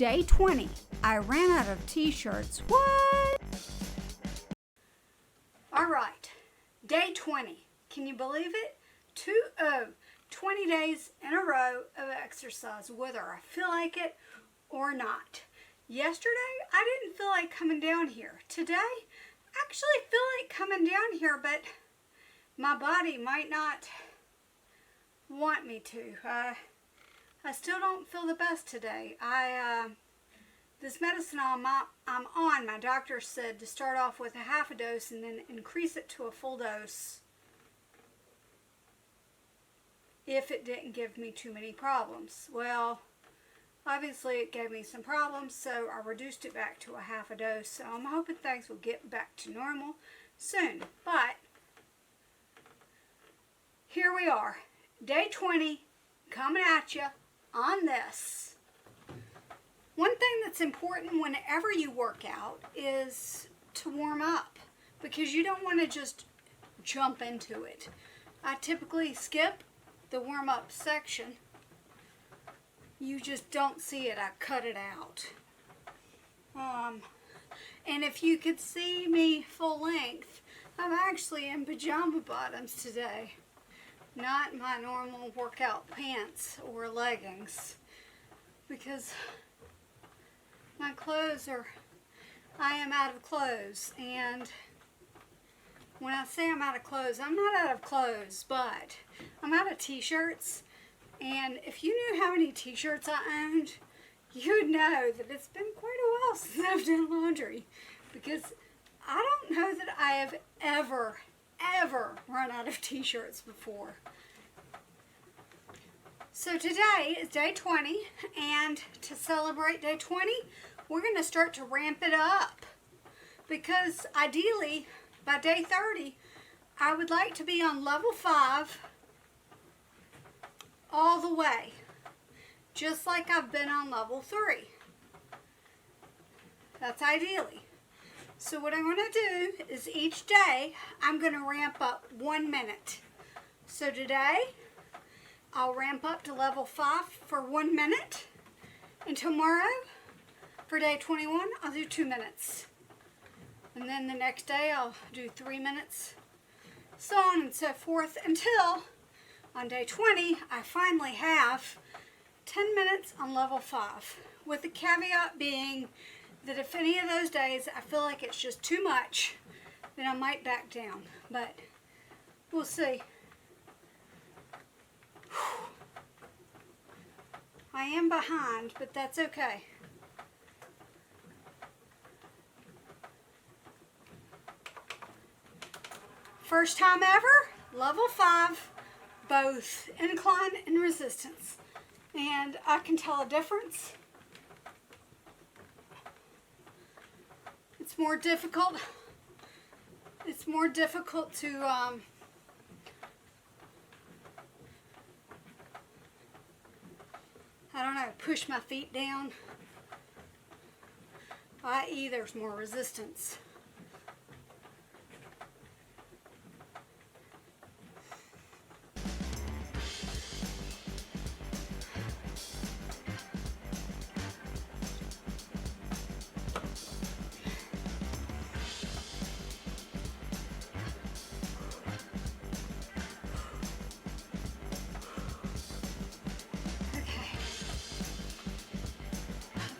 Day 20. I ran out of t-shirts. What? Alright, day 20. Can you believe it? 20 days in a row of exercise, whether I feel like it or not. Yesterday, I didn't feel like coming down here. Today, I actually feel like coming down here, but my body might not want me to. I still don't feel the best today. This medicine I'm on, my doctor said to start off with a half a dose and then increase it to a full dose if it didn't give me too many problems. Well, obviously it gave me some problems, so I reduced it back to a half a dose. So I'm hoping things will get back to normal soon. But here we are, day 20, coming at you on this. One thing that's important whenever you work out is to warm up, because you don't want to just jump into it. I typically skip the warm-up section. You just don't see it. I cut it out. And if you could see me full length, I'm actually in pajama bottoms today, not my normal workout pants or leggings, because my clothes I am out of clothes. And when I say I'm out of clothes, I'm not out of clothes, but I'm out of t-shirts. And if you knew how many t-shirts I owned, you'd know that it's been quite a while since I've done laundry, because I don't know that I have ever run out of t-shirts before. So today is day 20, and to celebrate day 20, we're going to start to ramp it up, because ideally by day 30, I would like to be on level 5 all the way, just like I've been on level 3. That's ideally. So what I'm going to do is each day I'm going to ramp up 1 minute. So today I'll ramp up to level 5 for 1 minute, and tomorrow for day 21 I'll do 2 minutes. And then the next day I'll do 3 minutes, so on and so forth, until on day 20 I finally have 10 minutes on level 5, with the caveat being that if any of those days I feel like it's just too much, then I might back down, but we'll see. I am behind, but that's okay. First time ever, level 5, both incline and resistance. And I can tell a difference. It's more difficult. It's more difficult to I don't know, push my feet down, i.e. there's more resistance.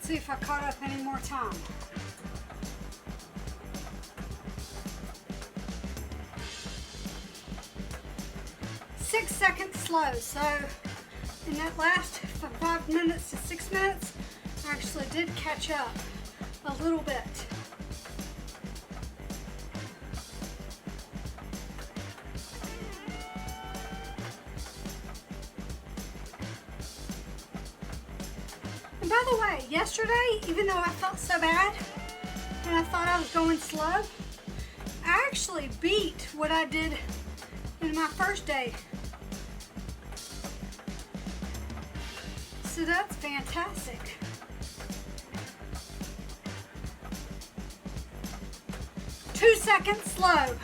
See if I caught up any more time. Six seconds slow. So in that last 5 minutes to 6 minutes, I actually did catch up a little bit. By the way, yesterday, even though I felt so bad and I thought I was going slow, I actually beat what I did in my first day. So that's fantastic. Two seconds slow.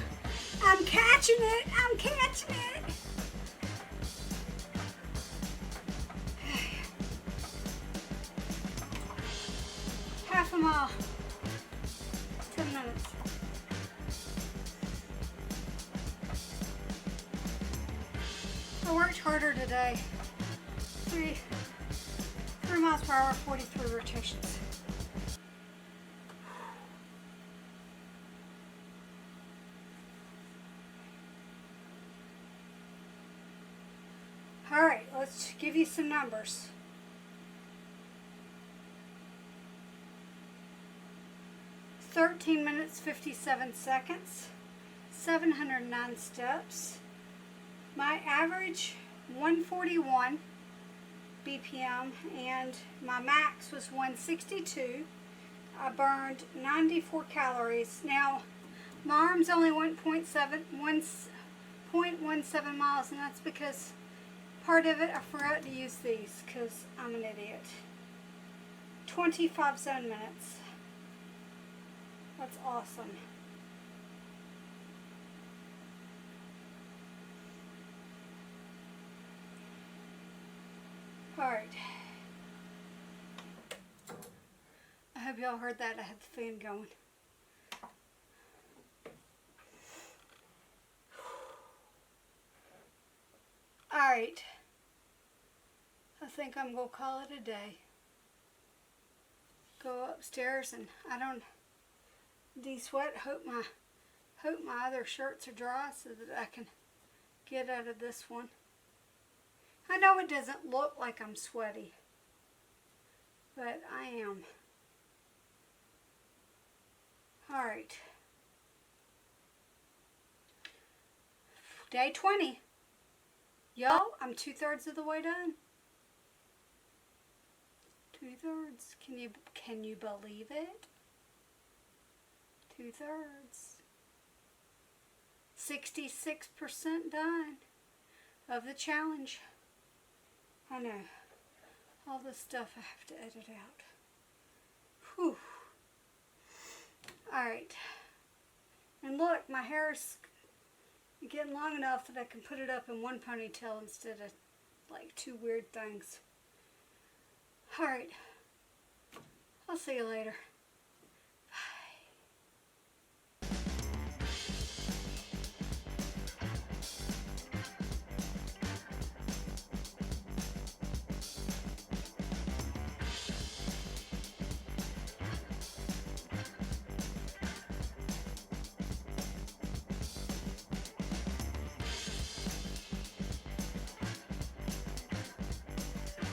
I'm catching it. I'm catching it. a mile. 10 minutes. I worked harder today. 3 miles per hour, 43 rotations. All right, let's give you some numbers. 13 minutes, 57 seconds, 709 steps. My average, 141 BPM, and my max was 162. I burned 94 calories. Now, my arm's only 1.17 miles, and that's because part of it I forgot to use these because I'm an idiot. 25 zone minutes. That's awesome. Alright. I hope y'all heard that. I had the fan going. Alright. I think I'm going to call it a day. Go upstairs and I don't de-sweat. Hope my other shirts are dry so that I can get out of this one. I know it doesn't look like I'm sweaty, but I am. Alright. Day 20. Y'all, I'm 2/3 of the way done. 2/3. Can you believe it? 2/3. 66% done of the challenge. I know. All this stuff I have to edit out. Whew. Alright. And look, my hair's getting long enough that I can put it up in one ponytail instead of like 2 weird things. Alright. I'll see you later.